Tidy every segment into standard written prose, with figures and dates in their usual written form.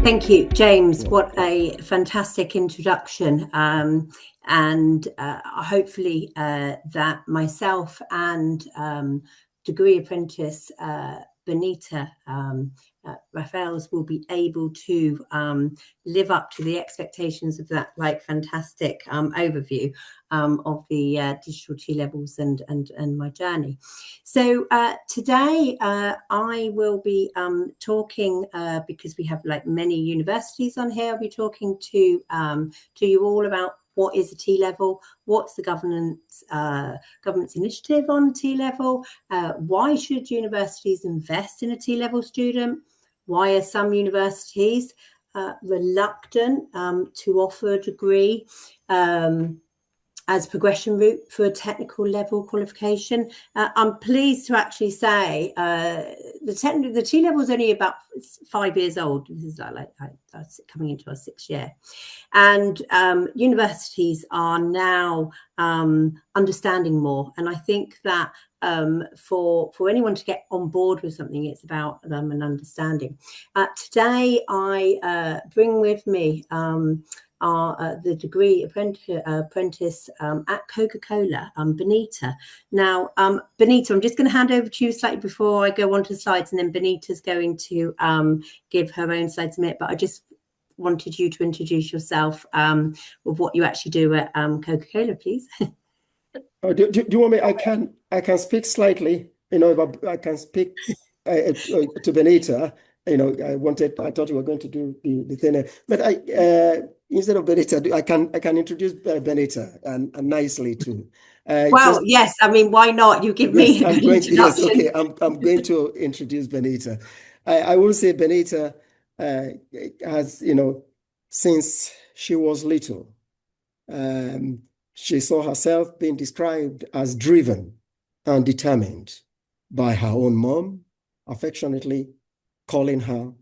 Thank you, James. What a fantastic introduction. And hopefully that myself and degree apprentice Benita Rafaels will be able to live up to the expectations of that fantastic overview of the digital T-levels and my journey. So today I will be talking because we have many universities on here. I'll be talking to you all about what is a T-level, what's the government's initiative on T-level, why should universities invest in a T-level student, why are some universities reluctant to offer a degree as progression route for a technical level qualification. I'm pleased to actually say the T-level is only about 5 years old. This is like coming into our 6th year. And universities are now understanding more. And I think that for anyone to get on board with something, it's about an understanding. Today, I bring with me the degree apprentice at Coca-Cola, Benita. Now, Benita, I'm just going to hand over to you slightly before I go on to the slides, and then Benita's going to give her own slides in a minute, but I just wanted you to introduce yourself with what you actually do at Coca-Cola, please. Do you want me? I can speak slightly, but I can speak to Benita. I thought you were going to do the thing, but instead of Benita, I can introduce Benita and nicely too. Yes, I mean, why not? You give me an introduction. Yes, okay. I'm going to introduce Benita. I will say Benita has, since she was little, she saw herself being described as driven and determined by her own mom, affectionately calling her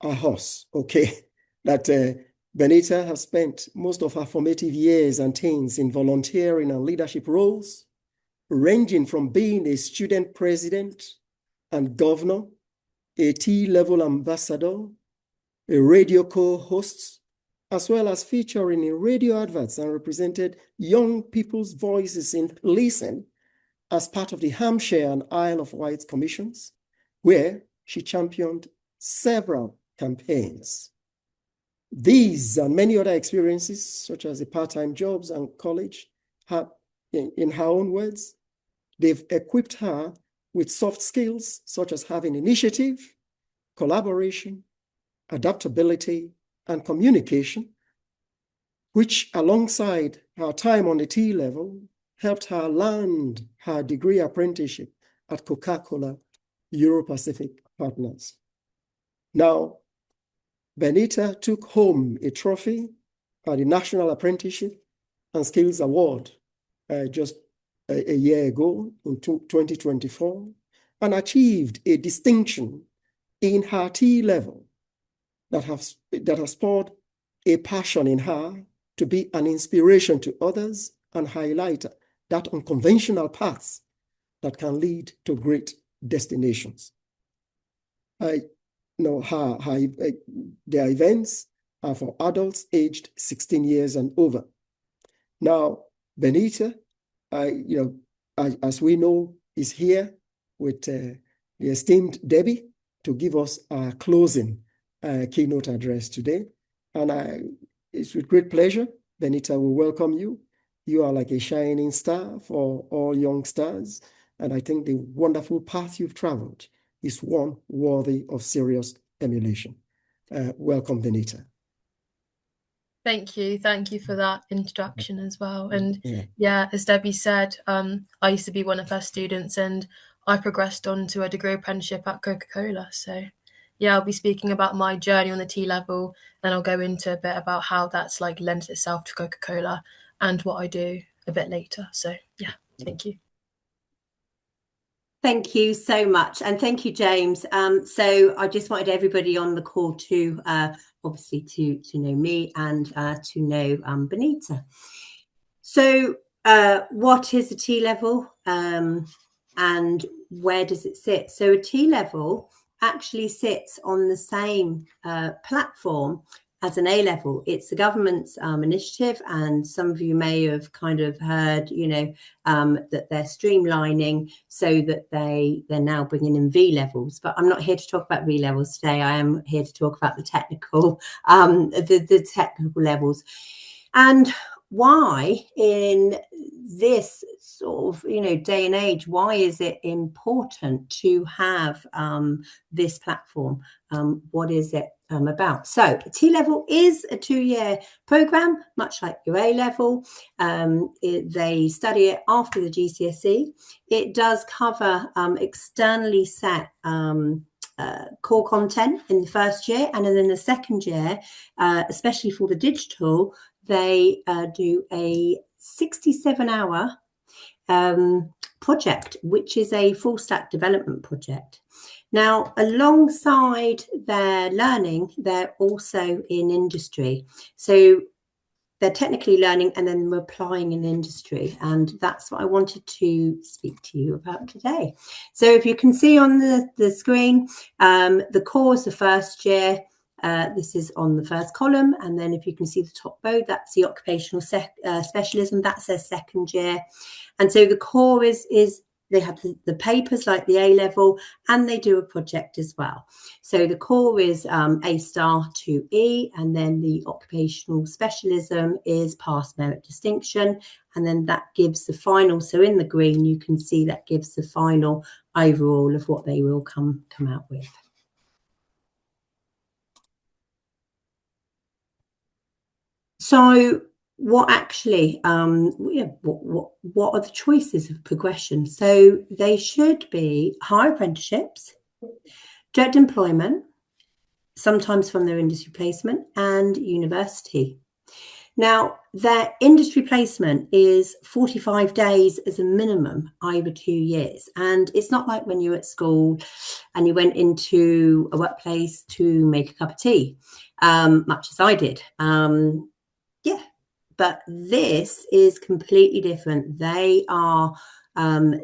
a horse. Okay, that Benita has spent most of her formative years and teens in volunteering and leadership roles, ranging from being a student president and governor, a T-level ambassador, a radio co-host, as well as featuring in radio adverts and represented young people's voices in policing as part of the Hampshire and Isle of Wight commissions, where she championed several campaigns. These and many other experiences, such as the part-time jobs and college, have, in her own words, they've equipped her with soft skills such as having initiative, collaboration, adaptability, and communication, which alongside her time on the T-level helped her land her degree apprenticeship at Coca-Cola Euro-Pacific Partners. Now, Benita took home a trophy at the National Apprenticeship and Skills Award just a year ago in 2024 and achieved a distinction in her T-level that has spurred a passion in her to be an inspiration to others and highlight that unconventional paths that can lead to great destinations. Their events are for adults aged 16 years and over. Now, Benita, as we know, is here with the esteemed Debbie to give us our closing keynote address today. And it's with great pleasure, Benita will welcome you. You are like a shining star for all young stars. And I think the wonderful path you've traveled is one worthy of serious emulation. Welcome, Benita. Thank you. Thank you for that introduction as well. And yeah, as Debbie said, I used to be one of her students and I progressed on to a degree apprenticeship at Coca-Cola. So yeah, I'll be speaking about my journey on the T-level, then I'll go into a bit about how that's lent itself to Coca-Cola and what I do a bit later. So yeah, thank you. Thank you so much. And thank you, James. So I just wanted everybody on the call to obviously to know me and to know Benita. So what is a T-level and where does it sit? So a T-level actually sits on the same platform as an A-level. It's the government's initiative, and some of you may have kind of heard, you know, that they're streamlining so that they're now bringing in V-levels. But I'm not here to talk about V-levels today. I am here to talk about the technical, the technical levels, and why in this sort of, you know, day and age, why is it important to have this platform? What is it about? So T-level is a 2-year program, much like your A-level. They study it after the GCSE. It does cover externally set core content in the first year, and then in the second year, especially for the digital, they do a 67-hour project, which is a full stack development project. Now, alongside their learning, they're also in industry. So they're technically learning and then we're applying in industry. And that's what I wanted to speak to you about today. So if you can see on the screen, the core is the first year. This is on the first column. And then if you can see the top row, that's the occupational specialism. That's their second year. And so the core is they have the papers like the A-level, and they do a project as well. So the core is A star to E, and then the occupational specialism is pass merit distinction. And then that gives the final. So in the green, you can see that gives the final overall of what they will come out with. So what actually, what are the choices of progression? So they should be higher apprenticeships, direct employment, sometimes from their industry placement, and university. Now, their industry placement is 45 days as a minimum over 2 years. And it's not like when you were at school and you went into a workplace to make a cup of tea, much as I did. Yeah, but this is completely different. They are,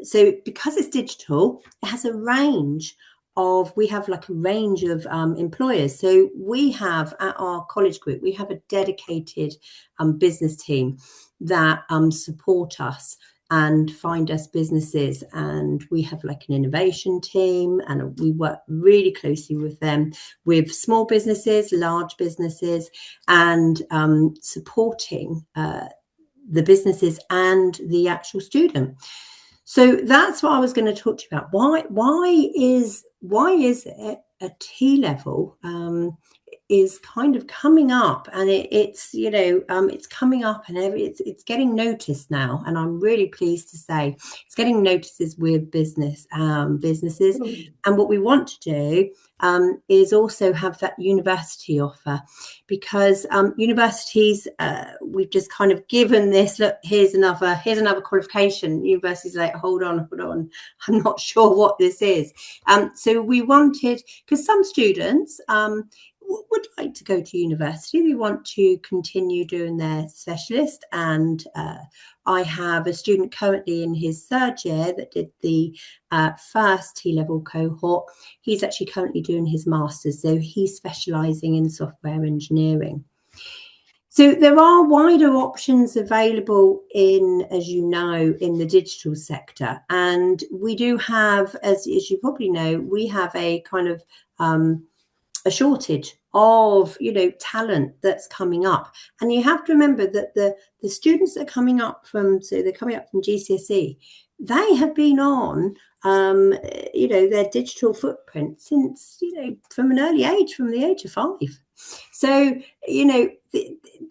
so because it's digital, it has a range of, we have like a range of employers. So we have at our college group, we have a dedicated business team that support us and find us businesses, and we have like an innovation team, and we work really closely with them, with small businesses, large businesses, and supporting the businesses and the actual student. So that's what I was going to talk to you about. Why is it a T-level is kind of coming up, and it's, you know, it's coming up, and it's getting noticed now, and I'm really pleased to say it's getting notices with businesses. And what we want to do is also have that university offer, because universities, we've just kind of given this, look, here's another qualification. Universities like, hold on, I'm not sure what this is. So we wanted, because some students would like to go to university, they want to continue doing their specialist, and I have a student currently in his third year that did the first T-level cohort. He's actually currently doing his master's, so he's specialising in software engineering. So there are wider options available in, as you know, in the digital sector, and we do have, as you probably know, we have a kind of a shortage of, you know, talent that's coming up. And you have to remember that the students that are coming up from, so they're coming up from GCSE, they have been on, you know, their digital footprint since, you know, from an early age, from the age of 5. So, you know,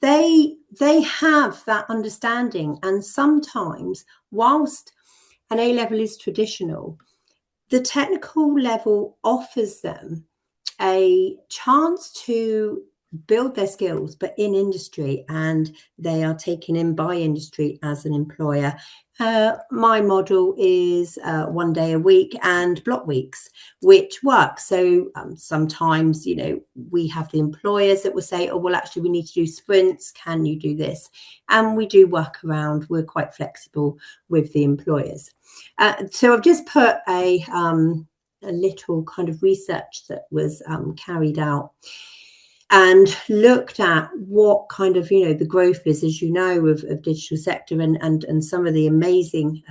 they have that understanding. And sometimes, whilst an A-level is traditional, the technical level offers them a chance to build their skills, but in industry, and they are taken in by industry as an employer. My model is 1 day a week and block weeks, which works. So sometimes, you know, we have the employers that will say, oh, well, actually, we need to do sprints. Can you do this? And we do work around. We're quite flexible with the employers. So I've just put a a little kind of research that was carried out and looked at what kind of, the growth is, as you know, of digital sector, and some of the amazing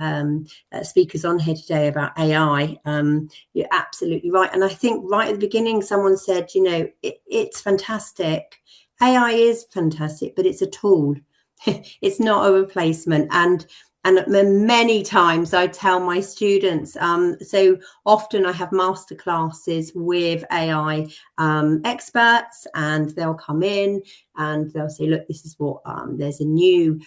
speakers on here today about AI. You're absolutely right. And I think right at the beginning, someone said, it's fantastic. AI is fantastic, but it's a tool. It's not a replacement. And many times I tell my students, so often I have masterclasses with AI experts, and they'll come in and they'll say, look, this is what, there's a new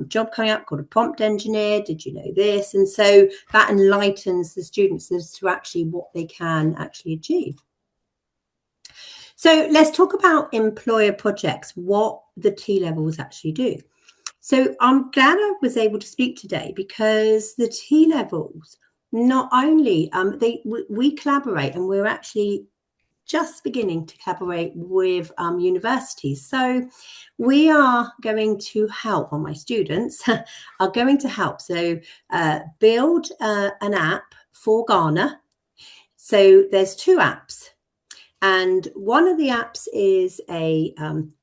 job coming up called a prompt engineer. Did you know this? And so that enlightens the students as to actually what they can actually achieve. So let's talk about employer projects, what the T-levels actually do. So I'm glad I was able to speak today, because the T-levels, not only, we collaborate, and we're actually just beginning to collaborate with universities. So we are going to help, or my students are going to help, so build an app for Ghana. So there's 2 apps. And one of the apps is a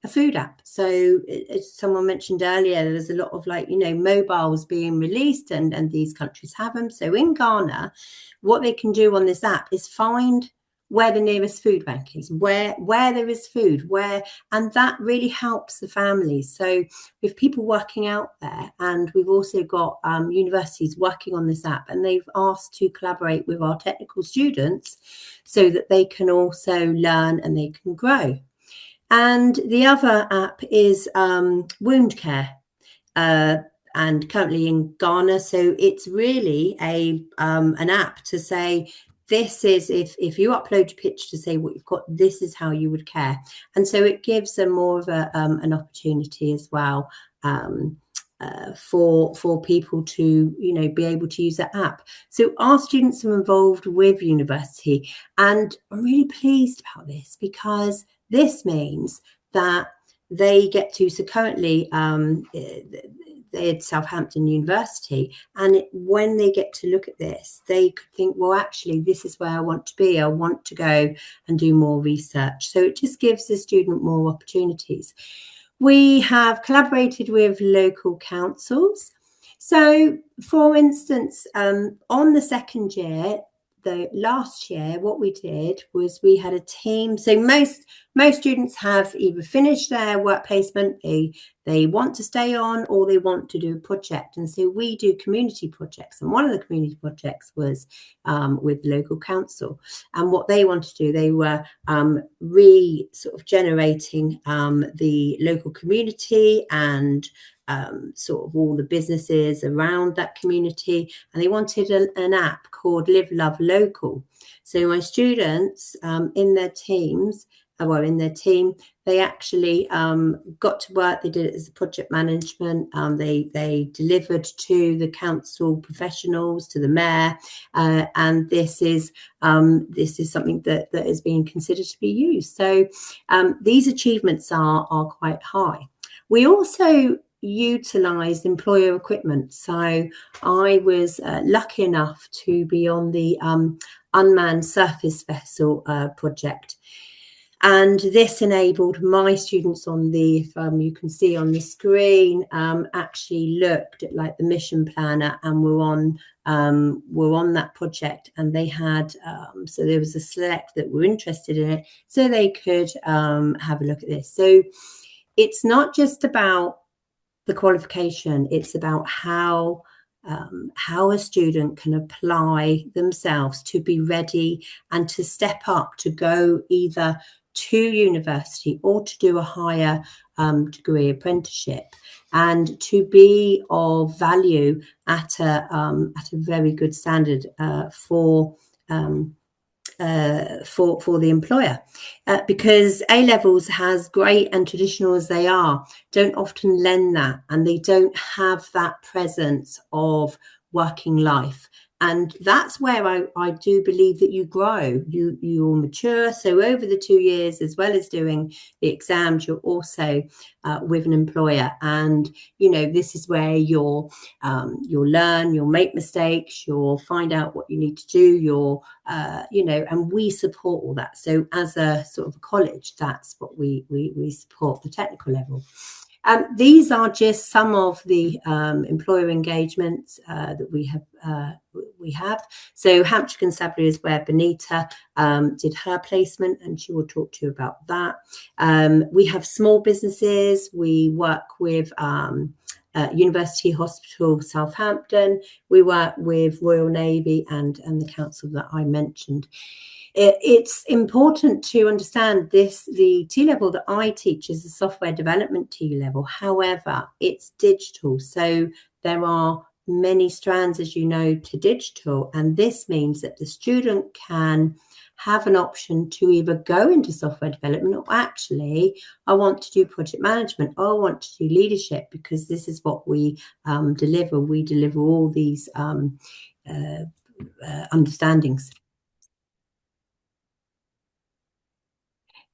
food app. So as someone mentioned earlier, there's a lot of mobiles being released, and these countries have them. So in Ghana, what they can do on this app is find where the nearest food bank is, where there is food, and that really helps the families. So with people working out there, and we've also got universities working on this app, and they've asked to collaborate with our technical students so that they can also learn and they can grow. And the other app is wound care, and currently in Ghana. So it's really an app to say, this is, if you upload a picture to say what you've got, this is how you would care. And so it gives them more of an opportunity as well for people to be able to use that app. So our students are involved with university, and I'm really pleased about this, because this means that they get to, so currently they're at Southampton University, and when they get to look at this, they could think, well, actually, this is where I want to be. I want to go and do more research. So it just gives the student more opportunities. We have collaborated with local councils. So, for instance, on the second year, the last year, what we did was we had a team. So most students have either finished their work placement, they want to stay on, or they want to do a project. And so we do community projects. And one of the community projects was with the local council. And what they wanted to do, they were generating the local community and sort of all the businesses around that community, and they wanted an app called Live Love Local. So my students in their team, they actually got to work. They did it as a project management. They delivered to the council professionals, to the mayor, and this is something that is being considered to be used. So these achievements are quite high. We also utilised employer equipment. So I was lucky enough to be on the unmanned surface vessel project. And this enabled my students on the, you can see on the screen, actually looked at like the mission planner, and were on that project. And they had, so there was a select that were interested in it, so they could have a look at this. So it's not just about the qualification, it's about how a student can apply themselves to be ready and to step up to go either to university or to do a higher degree apprenticeship, and to be of value at a very good standard for the employer, because A-levels, as great and traditional as they are, don't often lend that, and they don't have that presence of working life. And that's where I do believe that you grow, you'll mature. So over the 2 years, as well as doing the exams, you're also with an employer. And, you know, this is where you'll learn, you'll make mistakes, you'll find out what you need to do, you know, and we support all that. So as a sort of a college, that's what we support, the technical level. These are just some of the employer engagements that we have. So Hampshire Constabulary is where Benita did her placement, and she will talk to you about that. We have small businesses. We work with University Hospital Southampton. We work with Royal Navy and the council that I mentioned. It's important to understand this. The T-level that I teach is a software development T-level. However, it's digital. So there are many strands, as you know, to digital. And this means that the student can have an option to either go into software development, or actually, I want to do project management, or I want to do leadership, because this is what we deliver. We deliver all these understandings.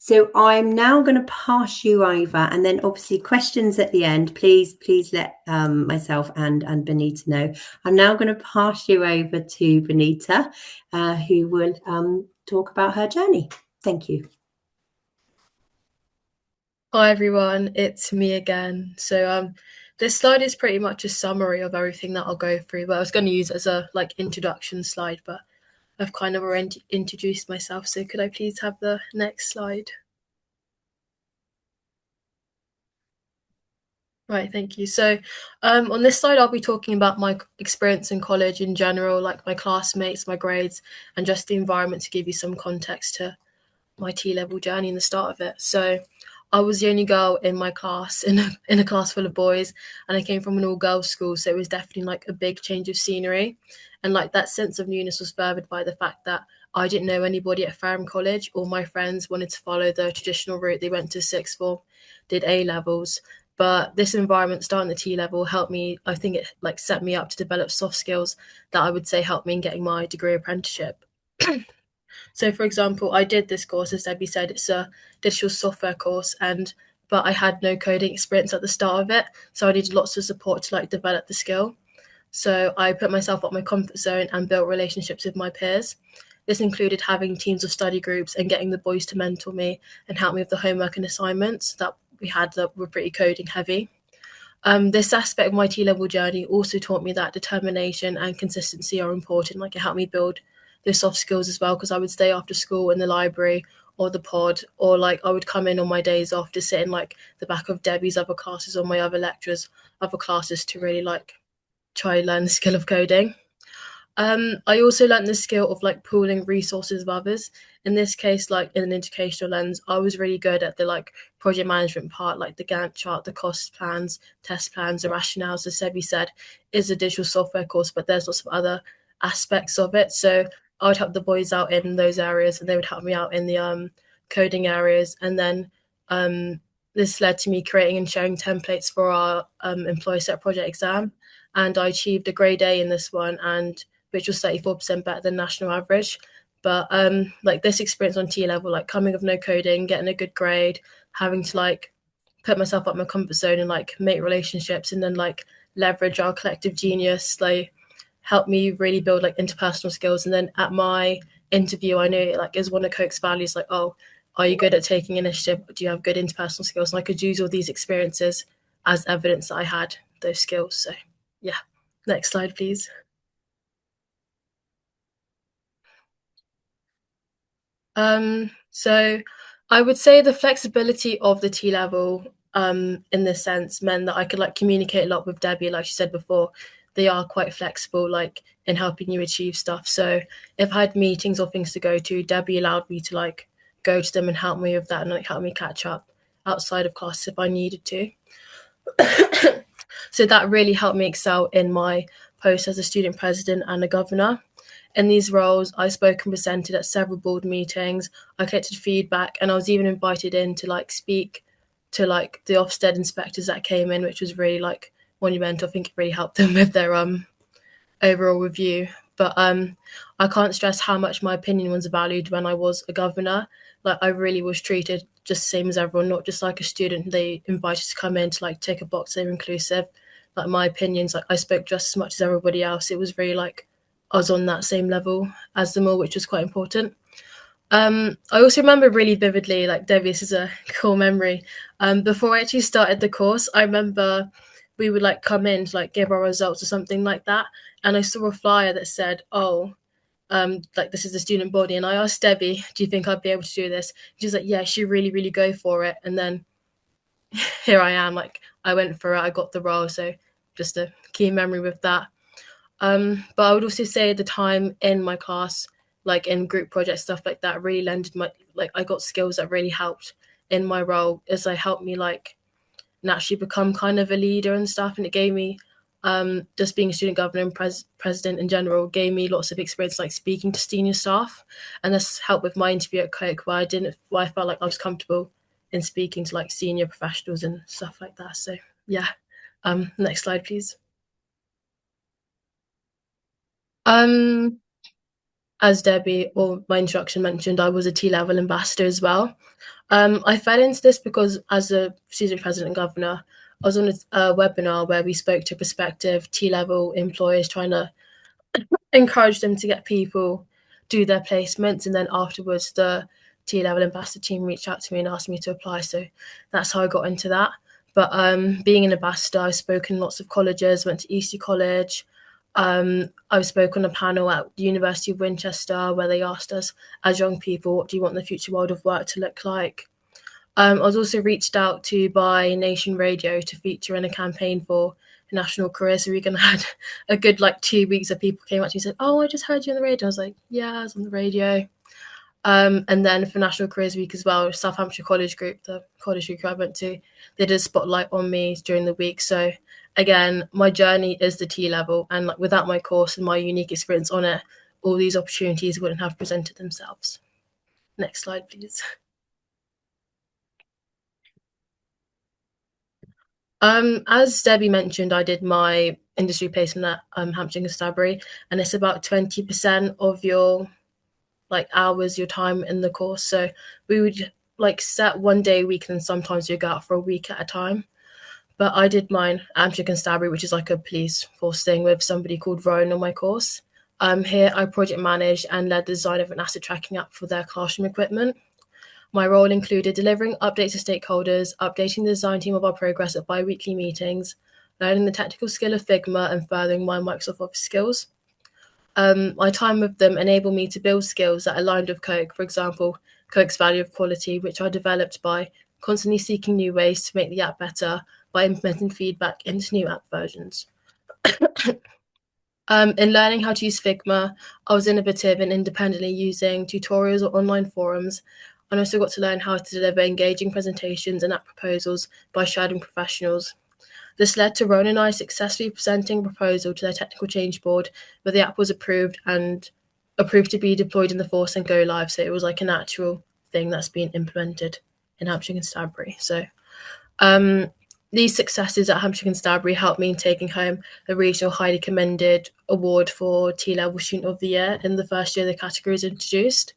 So I'm now going to pass you over, and then obviously questions at the end. Please let myself and Benita know. I'm now going to pass you over to Benita, who will talk about her journey. Thank you. Hi everyone, it's me again. So this slide is pretty much a summary of everything that I'll go through, but I was going to use it as a introduction slide, but I've kind of already introduced myself. So could I please have the next slide? Right, thank you. So on this slide, I'll be talking about my experience in college in general, like my classmates, my grades, and just the environment to give you some context to my T-level journey and the start of it. So I was the only girl in my class, in a class full of boys, and I came from an all-girls school, so it was definitely a big change of scenery. And that sense of newness was furthered by the fact that I didn't know anybody at Fareham College. All my friends wanted to follow the traditional route. They went to sixth form, did A-levels. But this environment, starting the T-level, helped me. I think it set me up to develop soft skills that I would say helped me in getting my degree apprenticeship. So, for example, I did this course, as Debbie said, it's a digital software course, but I had no coding experience at the start of it, so I needed lots of support to develop the skill. So I put myself out my comfort zone and built relationships with my peers. This included having teams of study groups and getting the boys to mentor me and help me with the homework and assignments that we had that were pretty coding heavy. This aspect of my T-level journey also taught me that determination and consistency are important. It helped me build those soft skills as well, because I would stay after school in the library or the pod, or I would come in on my days off to sit in the back of Debbie's other classes or my other lecturers' other classes to really try and learn the skill of coding. I also learned the skill of pooling resources of others. In this case, in an educational lens, I was really good at the project management part, the Gantt chart, the cost plans, test plans, the rationales. As Sebi said, is a digital software course, but there's lots of other aspects of it. So I would help the boys out in those areas, and they would help me out in the coding areas. And then this led to me creating and sharing templates for our employer set project exam. And I achieved a grade A in this one, which was 34% better than national average. But this experience on T-level, coming of no coding, getting a good grade, having to put myself up my comfort zone and make relationships, and then leverage our collective genius, helped me really build interpersonal skills. And then at my interview, I knew is one of Coke's values, oh, are you good at taking initiative? Do you have good interpersonal skills? And I could use all these experiences as evidence that I had those skills. So yeah, next slide, please. So I would say the flexibility of the T-level in this sense meant that I could communicate a lot with Debbie. Like she said before, they are quite flexible in helping you achieve stuff. So if I had meetings or things to go to, Debbie allowed me to go to them and help me with that, and help me catch up outside of class if I needed to. So that really helped me excel in my post as a student president and a governor. In these roles, I spoke and presented at several board meetings. I collected feedback, and I was even invited in to speak to the Ofsted inspectors that came in, which was really monumental. I think it really helped them with their overall review. but I can't stress how much my opinion was valued when I was a governor. Like, I really was treated just the same as everyone, not just like a student they invited to come in to like take a box, they were inclusive. Like, my opinions, like, I spoke just as much as everybody else. It was really like I was on that same level as them all, which was quite important. I also remember really vividly, like, Debbie, this is a cool memory. Before I actually started the course, I remember we would like come in to like give our results or something like that, and I saw a flyer that said, "Oh, like, this is the student body," and I asked Debbie, "Do you think I'd be able to do this?" She's like, "Yeah, she really, really go for it." And then here I am, like, I went for it, I got the role. So just a key memory with that. But I would also say at the time in my class, like in group projects, stuff like that, really lended my, like, I got skills that really helped in my role, as they helped me like naturally become kind of a leader and stuff. And it gave me, just being a student governor and president in general, gave me lots of experience like speaking to senior staff, and this helped with my interview at Coke, where I felt like I was comfortable in speaking to like senior professionals and stuff like that. So yeah. Next slide, please. As Debbie or my introduction mentioned, I was a T-level ambassador as well. I fell into this because as a student president and governor, I was on a webinar where we spoke to prospective T-level employers, trying to encourage them to get people do their placements. And then afterwards, the T-level ambassador team reached out to me and asked me to apply. So that's how I got into that. But being an ambassador, I've spoken in lots of colleges, went to Eastleigh College. I spoke on a panel at the University of Winchester where they asked us, as young people, what do you want the future world of work to look like? I was also reached out to by Nation Radio to feature in a campaign for National Careers Week, and had a good like 2 weeks that people came up to me and said, "Oh, I just heard you on the radio." I was like, "Yeah, I was on the radio." And then for National Careers Week as well, South Hampshire College Group, the college group I went to, they did a spotlight on me during the week. So again, my journey is the T-level, and like without my course and my unique experience on it, all these opportunities wouldn't have presented themselves. Next slide, please. As Debbie mentioned, I did my industry placement at Hampshire and Constabulary, and it's about 20% of your like hours, your time in the course. So we would like set one day a week, and sometimes you go out for a week at a time. But I did mine at Hampshire Constabulary, which is like a police force thing, with somebody called Rowan on my course. Here I project managed and led the design of an asset tracking app for their classroom equipment. My role included delivering updates to stakeholders, updating the design team of our progress at bi-weekly meetings, learning the technical skill of Figma, and furthering my Microsoft Office skills. My time with them enabled me to build skills that aligned with Coke. For example, Coke's value of quality, which I developed by constantly seeking new ways to make the app better by implementing feedback into new app versions. In learning how to use Figma, I was innovative in independently using tutorials or online forums, and also got to learn how to deliver engaging presentations and app proposals by shadowing professionals. This led to Ron and I successfully presenting a proposal to their technical change board, where the app was approved to be deployed in the force and go live. So it was like an actual thing that's been implemented in Hampshire Constabulary. So these successes at Hampshire Constabulary helped me in taking home a regional highly commended award for T-level Student of the Year in the first year the category was introduced.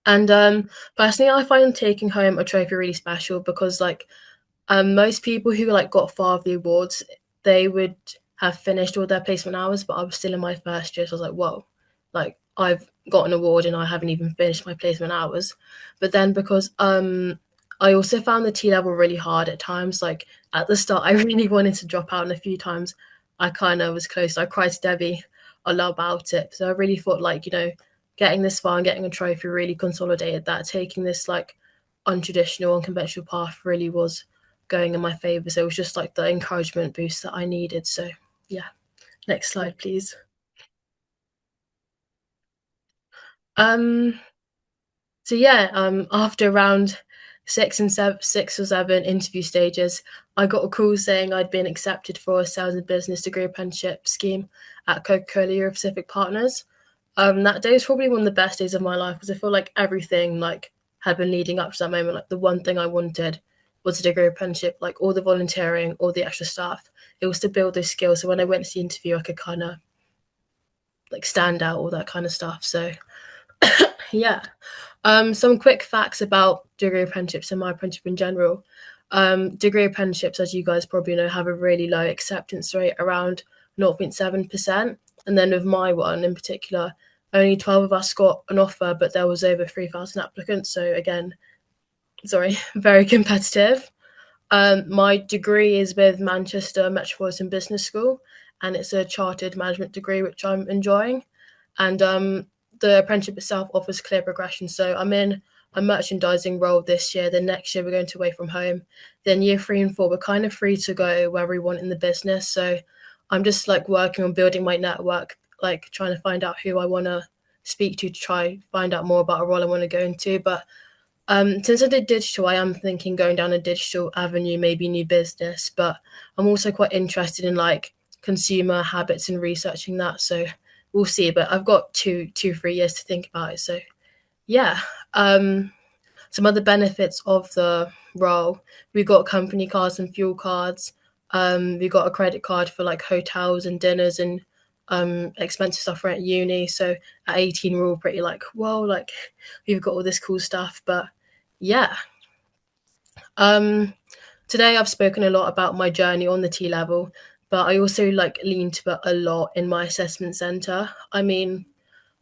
And personally, I find taking home a trophy really special because like most people who like got far of the awards, they would have finished all their placement hours, but I was still in my first year. So I was like, whoa, like I've got an award and I haven't even finished my placement hours. But then because I also found the T-level really hard at times. Like at the start, I really wanted to drop out, and a few times I kind of was close. I cried to Debbie a lot about it. So I really thought like, getting this far and getting a trophy really consolidated that. Taking this like untraditional, unconventional path really was going in my favor. So it was just like the encouragement boost that I needed. So yeah. Next slide, please. So yeah, after around six or seven interview stages, I got a call saying I'd been accepted for a sales and business degree apprenticeship scheme at Coca-Cola Euro Pacific Partners. That day was probably one of the best days of my life, because I feel like everything like had been leading up to that moment. Like the one thing I wanted was a degree apprenticeship, like all the volunteering, all the extra stuff. It was to build those skills. So when I went to the interview, I could kind of like stand out, all that kind of stuff. So yeah. Some quick facts about degree apprenticeships and my apprenticeship in general. Degree apprenticeships, as you guys probably know, have a really low acceptance rate, around 0.7%. And then with my one in particular, only 12 of us got an offer, but there was over 3,000 applicants. So again, very competitive. My degree is with Manchester Metropolitan Business School, and it's a chartered management degree, which I'm enjoying. And the apprenticeship itself offers clear progression. So I'm in a merchandising role this year. Then next year we're going to away from home. Then year 3 and 4, we're kind of free to go wherever we want in the business. So I'm just like working on building my network, like trying to find out who I want to speak to try find out more about a role I want to go into. But since I did digital, I am thinking going down a digital avenue, maybe new business. But I'm also quite interested in like consumer habits and researching that. So we'll see. But I've got 3 years to think about it. So yeah. Some other benefits of the role: we've got company cards and fuel cards. We've got a credit card for like hotels and dinners and expensive stuff for at uni. So at 18, we're all pretty like, whoa, like we've got all this cool stuff. But yeah. Today I've spoken a lot about my journey on the T level, but I also like lean to it a lot in my assessment center. I mean,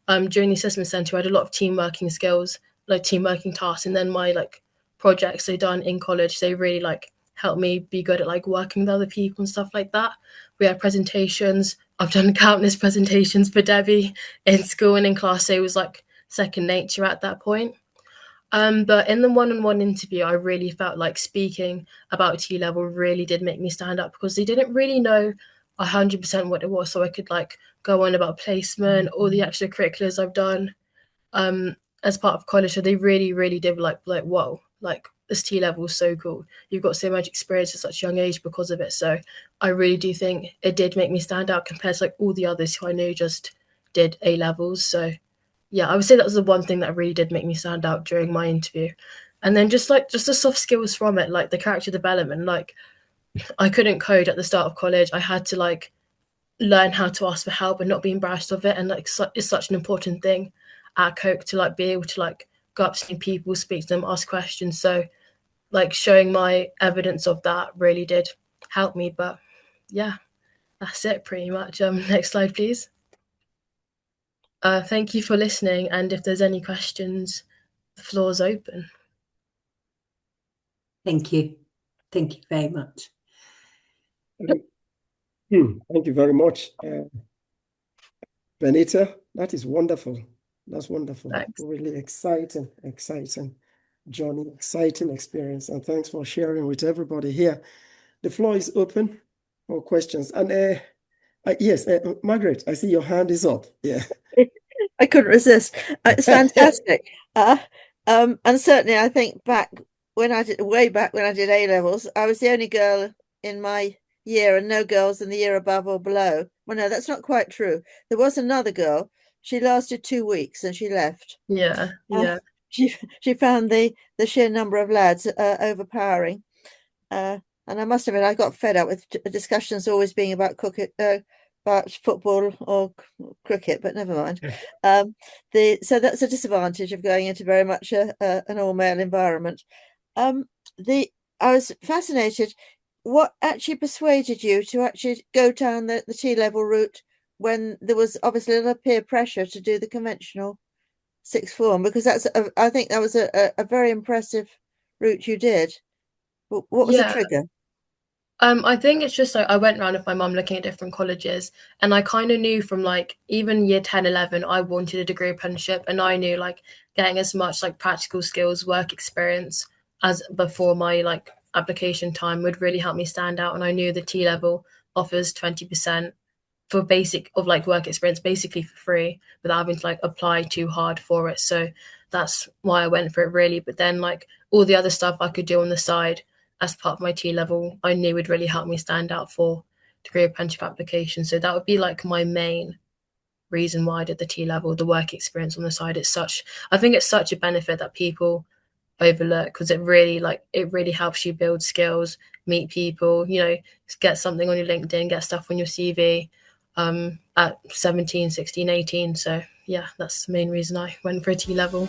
during the assessment center, I had a lot of team working skills, like team working tasks, and then my like projects I done in college, they really like helped me be good at like working with other people and stuff like that. We had presentations. I've done countless presentations for Debbie in school and in class, so it was like second nature at that point. But in the one-on-one interview, I really felt like speaking about T level really did make me stand up, because they didn't really know 100% what it was. So I could like go on about placement, all the extracurriculars I've done as part of college. So they really, really did like whoa, like this T level is so cool. You've got so much experience at such a young age because of it. So I really do think it did make me stand out compared to like all the others who I knew just did A levels. So yeah, I would say that was the one thing that really did make me stand out during my interview. And then just the soft skills from it, like the character development. Like I couldn't code at the start of college. I had to like learn how to ask for help and not be embarrassed of it. And like it's such an important thing at Coke to like be able to like go up to new people, speak to them, ask questions. So like showing my evidence of that really did help me. But yeah, that's it pretty much. Next slide, please. Thank you for listening. And if there's any questions, the floor is open. Thank you. Thank you very much. Thank you very much, Benita. That is wonderful. That's wonderful. Thanks. Really exciting journey, exciting experience. And thanks for sharing with everybody here. The floor is open for questions. And yes, Margaret, I see your hand is up. Yeah. I couldn't resist. It's fantastic. And certainly I think way back when I did A levels, I was the only girl in my year and no girls in the year above or below. Well, no, that's not quite true. There was another girl. She lasted 2 weeks and she left. Yeah. She found the sheer number of lads overpowering. And I must admit, I got fed up with discussions always being about about football or cricket, but never mind. So that's a disadvantage of going into very much an all-male environment. I was fascinated. What actually persuaded you to actually go down the T-level route when there was obviously a lot of peer pressure to do the conventional sixth form? Because I think that was a very impressive route you did. What was the trigger? I think it's just like I went around with my mum looking at different colleges, and I kind of knew from like even year 10, 11, I wanted a degree apprenticeship, and I knew like getting as much like practical skills, work experience as before my like application time would really help me stand out. And I knew the T level offers 20% for basic of like work experience, basically for free, without having to like apply too hard for it. So that's why I went for it really. But then like all the other stuff I could do on the side as part of my T level, I knew would really help me stand out for degree apprenticeship application. So that would be like my main reason why I did the T level, the work experience on the side. I think it's such a benefit that people overlook, because it really helps you build skills, meet people, get something on your LinkedIn, get stuff on your CV. at 17, 16, 18. So yeah, that's the main reason I went for a T level.